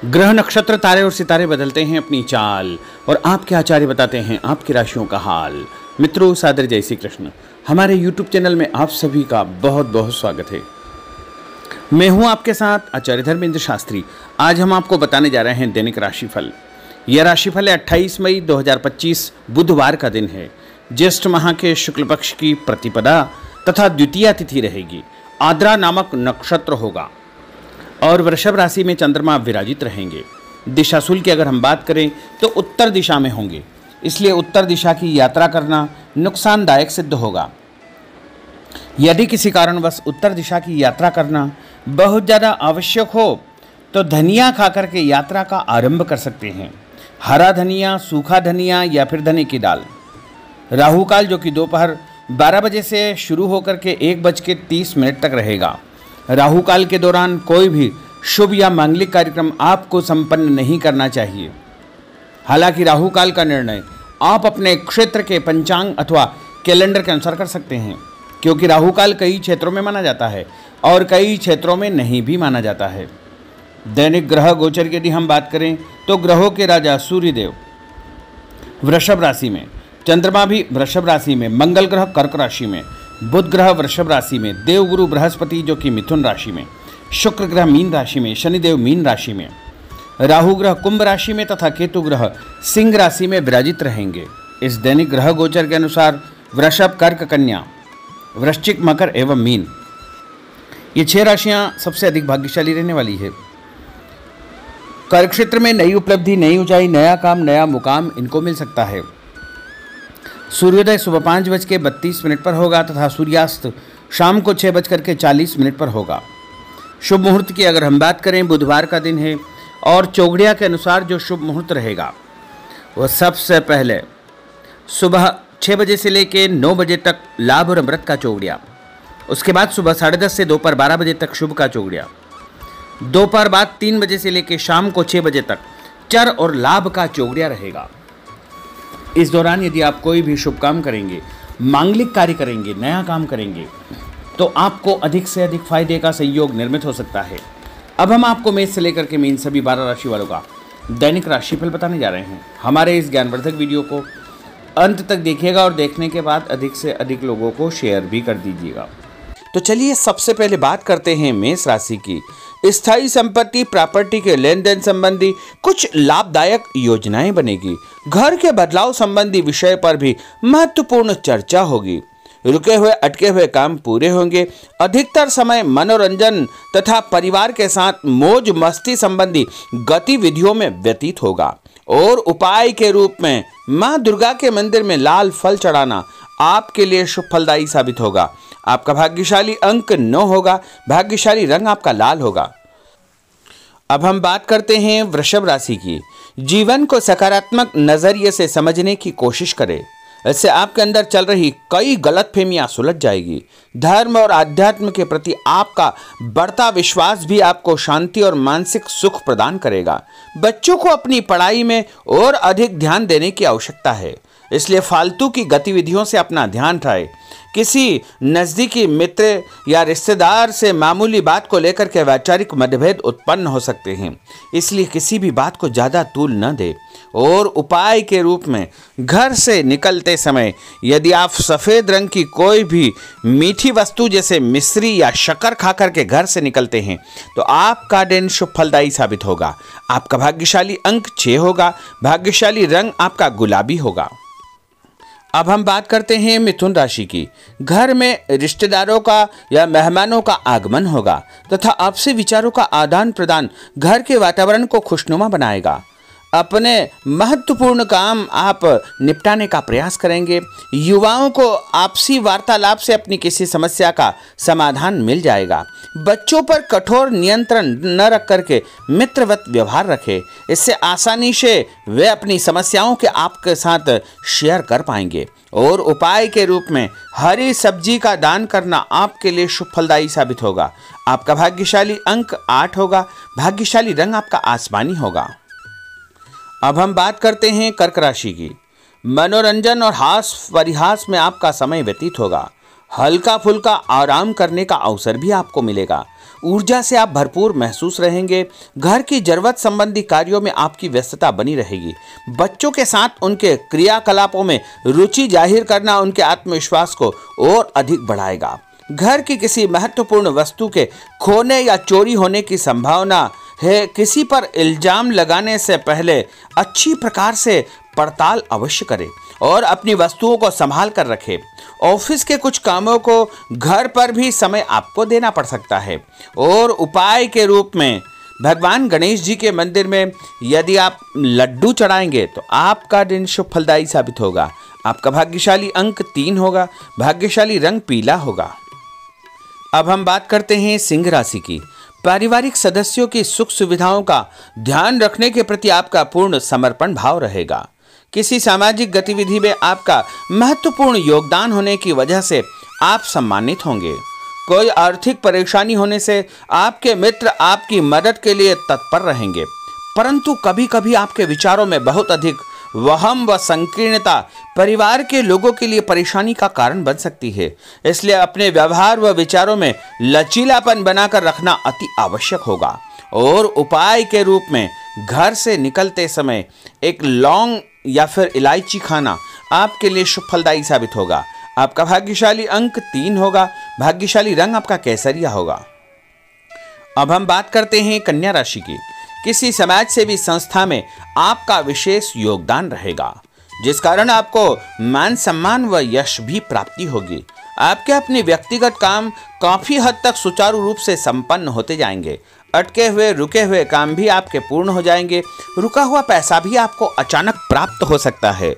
ग्रह नक्षत्र तारे और सितारे बदलते हैं अपनी चाल और आपके आचार्य बताते हैं आपकी राशियों का हाल। मित्रों, सादर जय श्री कृष्ण। हमारे YouTube चैनल में आप सभी का बहुत बहुत स्वागत है। मैं हूं आपके साथ आचार्य धर्मेंद्र शास्त्री। आज हम आपको बताने जा रहे हैं दैनिक राशिफल। यह राशिफल है 28 मई 2025 बुधवार का दिन है। ज्येष्ठ माह के शुक्ल पक्ष की प्रतिपदा तथा द्वितीया तिथि रहेगी। आद्रा नामक नक्षत्र होगा और वृषभ राशि में चंद्रमा विराजित रहेंगे। दिशाशूल की अगर हम बात करें तो उत्तर दिशा में होंगे, इसलिए उत्तर दिशा की यात्रा करना नुकसानदायक सिद्ध होगा। यदि किसी कारणवश उत्तर दिशा की यात्रा करना बहुत ज़्यादा आवश्यक हो तो धनिया खाकर के यात्रा का आरंभ कर सकते हैं। हरा धनिया, सूखा धनिया या फिर धने की दाल। राहु काल जो कि दोपहर 12 बजे से शुरू होकर के 1:30 तक रहेगा। राहु काल के दौरान कोई भी शुभ या मांगलिक कार्यक्रम आपको संपन्न नहीं करना चाहिए। हालांकि राहु काल का निर्णय आप अपने क्षेत्र के पंचांग अथवा कैलेंडर के अनुसार कर सकते हैं, क्योंकि राहु काल कई क्षेत्रों में माना जाता है और कई क्षेत्रों में नहीं भी माना जाता है। दैनिक ग्रह गोचर की यदि हम बात करें तो ग्रहों के राजा सूर्यदेव वृषभ राशि में, चंद्रमा भी वृषभ राशि में, मंगल ग्रह कर्क राशि में, बुध ग्रह वृषभ राशि में, देवगुरु बृहस्पति जो कि मिथुन राशि में, शुक्र ग्रह मीन राशि में, शनिदेव मीन राशि में, राहु ग्रह कुंभ राशि में तथा केतु ग्रह सिंह राशि में विराजित रहेंगे। इस दैनिक ग्रह गोचर के अनुसार वृषभ, कर्क, कन्या, वृश्चिक, मकर एवं मीन, ये 6 राशियां सबसे अधिक भाग्यशाली रहने वाली है। कार्य क्षेत्र में नई उपलब्धि, नई ऊंचाई, नया काम, नया मुकाम इनको मिल सकता है। सूर्योदय सुबह 5:32 पर होगा तथा सूर्यास्त शाम को 6:40 पर होगा। शुभ मुहूर्त की अगर हम बात करें, बुधवार का दिन है और चौगड़िया के अनुसार जो शुभ मुहूर्त रहेगा वह सबसे पहले सुबह 6 बजे से लेकर 9 बजे तक लाभ और अमृत का चौगड़िया। उसके बाद सुबह 10:30 से दोपहर 12 बजे तक शुभ का चौगड़िया। दोपहर बाद 3 बजे से लेकर शाम को 6 बजे तक चर और लाभ का चौगड़िया रहेगा। इस दौरान यदि आप कोई भी शुभ काम करेंगे, मांगलिक कार्य करेंगे, नया काम करेंगे तो आपको अधिक से अधिक फायदे का संयोग निर्मित हो सकता है। अब हम आपको मेष से लेकर के मीन सभी 12 राशि वालों का दैनिक राशिफल बताने जा रहे हैं। हमारे इस ज्ञानवर्धक वीडियो को अंत तक देखिएगा और देखने के बाद अधिक से अधिक लोगों को शेयर भी कर दीजिएगा। तो चलिए सबसे पहले बात करते हैं मेष राशि की। स्थायी संपत्ति, प्रॉपर्टी के लेन देन संबंधी कुछ लाभदायक योजनाएं बनेगी। घर के बदलाव संबंधी विषय पर भी महत्वपूर्ण चर्चा होगी। रुके हुए अटके हुए काम पूरे होंगे। अधिकतर समय मनोरंजन तथा परिवार के साथ मौज मस्ती संबंधी गतिविधियों में व्यतीत होगा। और उपाय के रूप में मां दुर्गा के मंदिर में लाल फल चढ़ाना आपके लिए शुभ फलदायी साबित होगा। आपका भाग्यशाली अंक 9 होगा। भाग्यशाली रंग आपका लाल होगा। अब हम बात करते हैं वृषभ राशि की। जीवन को सकारात्मक नजरिए से समझने की कोशिश करें, इससे आपके अंदर चल रही कई गलतफहमियां सुलझ जाएगी। धर्म और आध्यात्म के प्रति आपका बढ़ता विश्वास भी आपको शांति और मानसिक सुख प्रदान करेगा। बच्चों को अपनी पढ़ाई में और अधिक ध्यान देने की आवश्यकता है, इसलिए फालतू की गतिविधियों से अपना ध्यान हटाएं। किसी नज़दीकी मित्र या रिश्तेदार से मामूली बात को लेकर के वैचारिक मतभेद उत्पन्न हो सकते हैं, इसलिए किसी भी बात को ज़्यादा तूल न दें। और उपाय के रूप में घर से निकलते समय यदि आप सफ़ेद रंग की कोई भी मीठी वस्तु जैसे मिश्री या शक्कर खा करके घर से निकलते हैं तो आपका दिन शुभ फलदायी साबित होगा। आपका भाग्यशाली अंक 6 होगा। भाग्यशाली रंग आपका गुलाबी होगा। अब हम बात करते हैं मिथुन राशि की। घर में रिश्तेदारों का या मेहमानों का आगमन होगा तथा आपसी विचारों का आदान प्रदान घर के वातावरण को खुशनुमा बनाएगा। अपने महत्वपूर्ण काम आप निपटाने का प्रयास करेंगे। युवाओं को आपसी वार्तालाप से अपनी किसी समस्या का समाधान मिल जाएगा। बच्चों पर कठोर नियंत्रण न रख करके मित्रवत व्यवहार रखें, इससे आसानी से वे अपनी समस्याओं के आपके साथ शेयर कर पाएंगे। और उपाय के रूप में हरी सब्जी का दान करना आपके लिए शुभ फलदायी साबित होगा। आपका भाग्यशाली अंक 8 होगा। भाग्यशाली रंग आपका आसमानी होगा। अब हम बात करते हैं कर्क राशि की। मनोरंजन और हास परिहास में आपका समय व्यतीत होगा। हल्का फुल्का आराम करने का अवसर भी आपको मिलेगा। ऊर्जा से आप भरपूर महसूस रहेंगे। घर की जरूरत संबंधी कार्यों में आपकी व्यस्तता बनी रहेगी। बच्चों के साथ उनके क्रियाकलापों में रुचि जाहिर करना उनके आत्मविश्वास को और अधिक बढ़ाएगा। घर की किसी महत्वपूर्ण वस्तु के खोने या चोरी होने की संभावना है। किसी पर इल्जाम लगाने से पहले अच्छी प्रकार से पड़ताल अवश्य करें और अपनी वस्तुओं को संभाल कर रखें। ऑफिस के कुछ कामों को घर पर भी समय आपको देना पड़ सकता है। और उपाय के रूप में भगवान गणेश जी के मंदिर में यदि आप लड्डू चढ़ाएंगे तो आपका दिन शुभ फलदायी साबित होगा। आपका भाग्यशाली अंक 3 होगा। भाग्यशाली रंग पीला होगा। अब हम बात करते हैं सिंह राशि की। पारिवारिक सदस्यों की सुख सुविधाओं का ध्यान रखने के प्रति आपका पूर्ण समर्पण भाव रहेगा। किसी सामाजिक गतिविधि में आपका महत्वपूर्ण योगदान होने की वजह से आप सम्मानित होंगे। कोई आर्थिक परेशानी होने से आपके मित्र आपकी मदद के लिए तत्पर रहेंगे, परंतु कभी कभी आपके विचारों में बहुत अधिक वहम व संकीर्णता परिवार के लोगों के लिए परेशानी का कारण बन सकती है। इसलिए अपने व्यवहार व विचारों में लचीलापन बनाकर रखना अति आवश्यक होगा। और उपाय के रूप में घर से निकलते समय एक लौंग या फिर इलायची खाना आपके लिए शुभ फलदायी साबित होगा। आपका भाग्यशाली अंक 3 होगा। भाग्यशाली रंग आपका केसरिया होगा। अब हम बात करते हैं कन्या राशि की। किसी समाज सेवी संस्था में आपका विशेष योगदान रहेगा, जिस कारण आपको मान सम्मान व यश भी प्राप्ति होगी। आपके अपने व्यक्तिगत काम काफी हद तक सुचारू रूप से संपन्न होते जाएंगे। अटके हुए रुके हुए काम भी आपके पूर्ण हो जाएंगे। रुका हुआ पैसा भी आपको अचानक प्राप्त हो सकता है।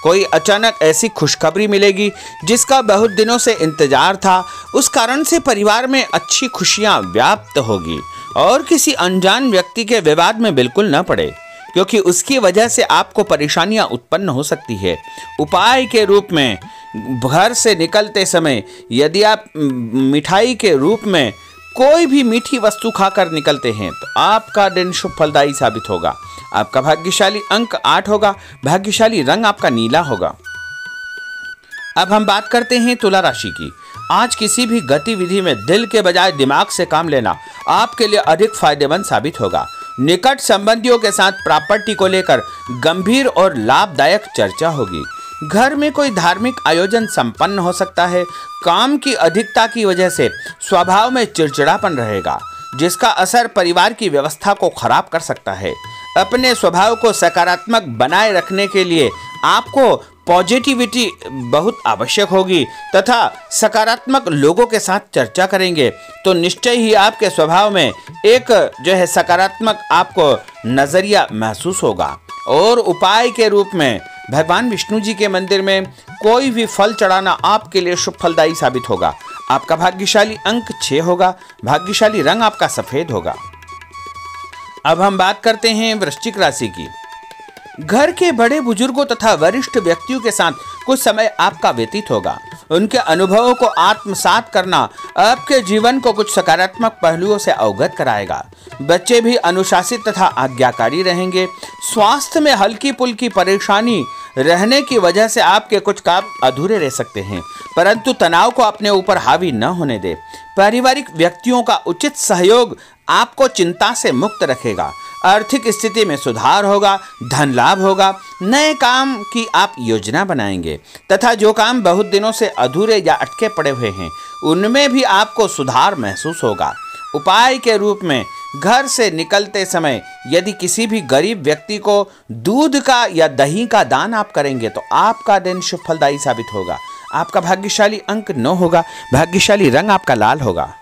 कोई अचानक ऐसी खुशखबरी मिलेगी जिसका बहुत दिनों से इंतजार था। उस कारण से परिवार में अच्छी खुशियां व्याप्त होगी। और किसी अनजान व्यक्ति के विवाद में बिल्कुल न पड़े, क्योंकि उसकी वजह से आपको परेशानियां उत्पन्न हो सकती है। उपाय के रूप में घर से निकलते समय यदि आप मिठाई के रूप में कोई भी मीठी वस्तु खाकर निकलते हैं तो आपका दिन शुभ फलदायी साबित होगा। आपका भाग्यशाली अंक 8 होगा। भाग्यशाली रंग आपका नीला होगा। अब हम बात करते हैं तुला राशि की। आज किसी भी गतिविधि में दिल के बजाय दिमाग से काम लेना आपके लिए अधिक फायदेमंद साबित होगा। निकट संबंधियों के साथ प्रॉपर्टी को लेकर गंभीर और लाभदायक चर्चा होगी। घर में कोई धार्मिक आयोजन संपन्न हो सकता है। काम की अधिकता की वजह से स्वभाव में चिड़चिड़ापन रहेगा, जिसका असर परिवार की व्यवस्था को खराब कर सकता है। अपने स्वभाव को सकारात्मक बनाए रखने के लिए आपको पॉजिटिविटी बहुत आवश्यक होगी तथा सकारात्मक लोगों के साथ चर्चा करेंगे तो निश्चय ही आपके स्वभाव में एक सकारात्मक आपको नजरिया महसूस होगा। और उपाय के रूप में भगवान विष्णु जी के मंदिर में कोई भी फल चढ़ाना आपके लिए शुभ फलदायी साबित होगा। आपका भाग्यशाली अंक 6 होगा। भाग्यशाली रंग आपका सफेद होगा। अब हम बात करते हैं वृश्चिक राशि की। घर के बड़े बुजुर्गों तथा वरिष्ठ व्यक्तियों के साथ कुछ समय आपका व्यतीत होगा। उनके अनुभवों को आत्मसात करना आपके जीवन को कुछ सकारात्मक पहलुओं से अवगत कराएगा। बच्चे भी अनुशासित तथा आज्ञाकारी रहेंगे। स्वास्थ्य में हल्की पुल्की परेशानी रहने की वजह से आपके कुछ काम अधूरे रह सकते हैं, परंतु तनाव को अपने ऊपर हावी न होने दे। पारिवारिक व्यक्तियों का उचित सहयोग आपको चिंता से मुक्त रखेगा। आर्थिक स्थिति में सुधार होगा। धन लाभ होगा। नए काम की आप योजना बनाएंगे तथा जो काम बहुत दिनों से अधूरे या अटके पड़े हुए हैं उनमें भी आपको सुधार महसूस होगा। उपाय के रूप में घर से निकलते समय यदि किसी भी गरीब व्यक्ति को दूध का या दही का दान आप करेंगे तो आपका दिन शुभ फलदायी साबित होगा। आपका भाग्यशाली अंक 9 होगा। भाग्यशाली रंग आपका लाल होगा।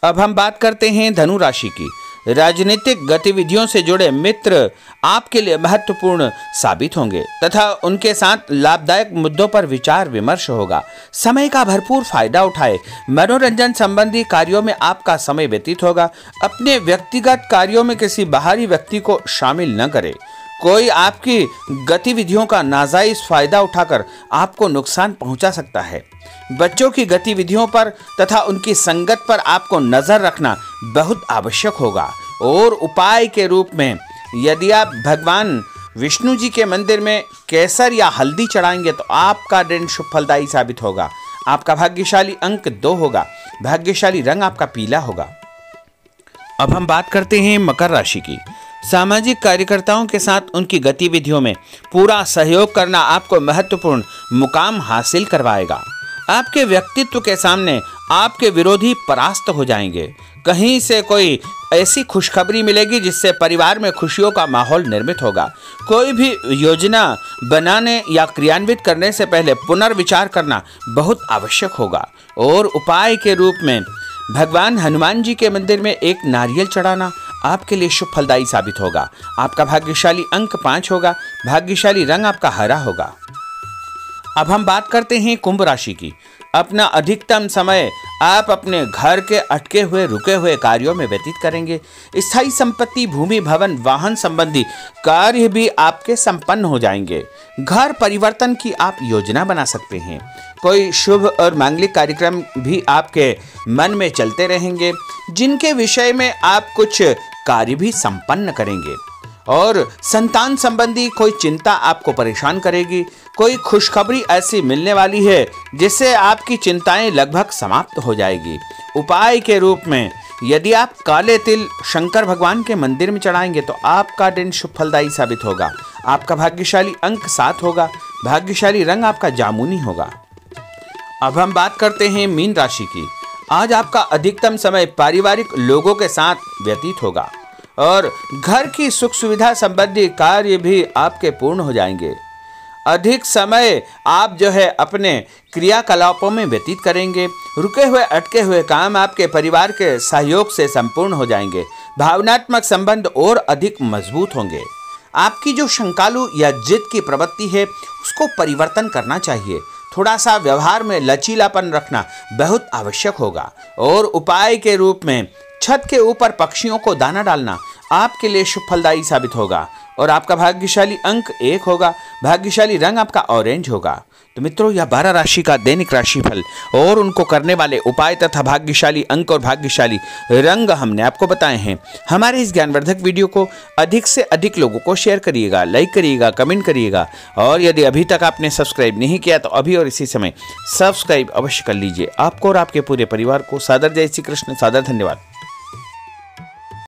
अब हम बात करते हैं धनु राशि की। राजनीतिक गतिविधियों से जुड़े मित्र आपके लिए महत्वपूर्ण साबित होंगे तथा उनके साथ लाभदायक मुद्दों पर विचार विमर्श होगा। समय का भरपूर फायदा उठाए। मनोरंजन संबंधी कार्यों में आपका समय व्यतीत होगा। अपने व्यक्तिगत कार्यों में किसी बाहरी व्यक्ति को शामिल न करें। कोई आपकी गतिविधियों का नाजायज फायदा उठाकर आपको नुकसान पहुंचा सकता है। बच्चों की गतिविधियों पर तथा उनकी संगत पर आपको नजर रखना बहुत आवश्यक होगा। और उपाय के रूप में यदि आप भगवान विष्णु जी के मंदिर में केसर या हल्दी चढ़ाएंगे तो आपका दिन शुभ फलदायी साबित होगा। आपका भाग्यशाली अंक 2 होगा। भाग्यशाली रंग आपका पीला होगा। अब हम बात करते हैं मकर राशि की। सामाजिक कार्यकर्ताओं के साथ उनकी गतिविधियों में पूरा सहयोग करना आपको महत्वपूर्ण मुकाम हासिल करवाएगा। आपके व्यक्तित्व के सामने आपके विरोधी परास्त हो जाएंगे। कहीं से कोई ऐसी खुशखबरी मिलेगी जिससे परिवार में खुशियों का माहौल निर्मित होगा। कोई भी योजना बनाने या क्रियान्वित करने से पहले पुनर्विचार करना बहुत आवश्यक होगा। और उपाय के रूप में भगवान हनुमान जी के मंदिर में एक नारियल चढ़ाना आपके लिए शुभ फलदायी साबित होगा। आपका भाग्यशाली अंक 5 होगा। भाग्यशाली रंग आपका हरा होगा। अब हम बात करते हैं कुंभ राशि की। अपना अधिकतम समय आप अपने घर के अटके हुए रुके हुए कार्यों में व्यतीत करेंगे। स्थायी संपत्ति, भूमि, भवन, वाहन संबंधी कार्य भी आपके संपन्न हो जाएंगे। घर परिवर्तन की आप योजना बना सकते हैं। कोई शुभ और मांगलिक कार्यक्रम भी आपके मन में चलते रहेंगे, जिनके विषय में आप कुछ कार्य भी संपन्न करेंगे। और संतान संबंधी कोई चिंता आपको परेशान करेगी। कोई खुशखबरी ऐसी मिलने वाली है जिससे आपकी चिंताएं लगभग समाप्त हो जाएगी। उपाय के रूप में यदि आप काले तिल शंकर भगवान के मंदिर में चढ़ाएंगे तो आपका दिन शुभ फलदायी साबित होगा। आपका भाग्यशाली अंक 7 होगा। भाग्यशाली रंग आपका जामुनी होगा। अब हम बात करते हैं मीन राशि की। आज आपका अधिकतम समय पारिवारिक लोगों के साथ व्यतीत होगा और घर की सुख सुविधा संबंधी कार्य भी आपके पूर्ण हो जाएंगे। अधिक समय आप अपने क्रियाकलापों में व्यतीत करेंगे। रुके हुए अटके हुए काम आपके परिवार के सहयोग से संपूर्ण हो जाएंगे। भावनात्मक संबंध और अधिक मजबूत होंगे। आपकी जो शंकालु या जिद की प्रवृत्ति है उसको परिवर्तन करना चाहिए। थोड़ा सा व्यवहार में लचीलापन रखना बहुत आवश्यक होगा। और उपाय के रूप में छत के ऊपर पक्षियों को दाना डालना आपके लिए शुभ फलदायी साबित होगा। और आपका भाग्यशाली अंक 1 होगा। भाग्यशाली रंग आपका ऑरेंज होगा। तो मित्रों, यह 12 राशि का दैनिक राशिफल और उनको करने वाले उपाय तथा भाग्यशाली अंक और भाग्यशाली रंग हमने आपको बताए हैं। हमारे इस ज्ञानवर्धक वीडियो को अधिक से अधिक लोगों को शेयर करिएगा, लाइक करिएगा, कमेंट करिएगा। और यदि अभी तक आपने सब्सक्राइब नहीं किया तो अभी और इसी समय सब्सक्राइब अवश्य कर लीजिए। आपको और आपके पूरे परिवार को सादर जय श्री कृष्ण, सादर धन्यवाद।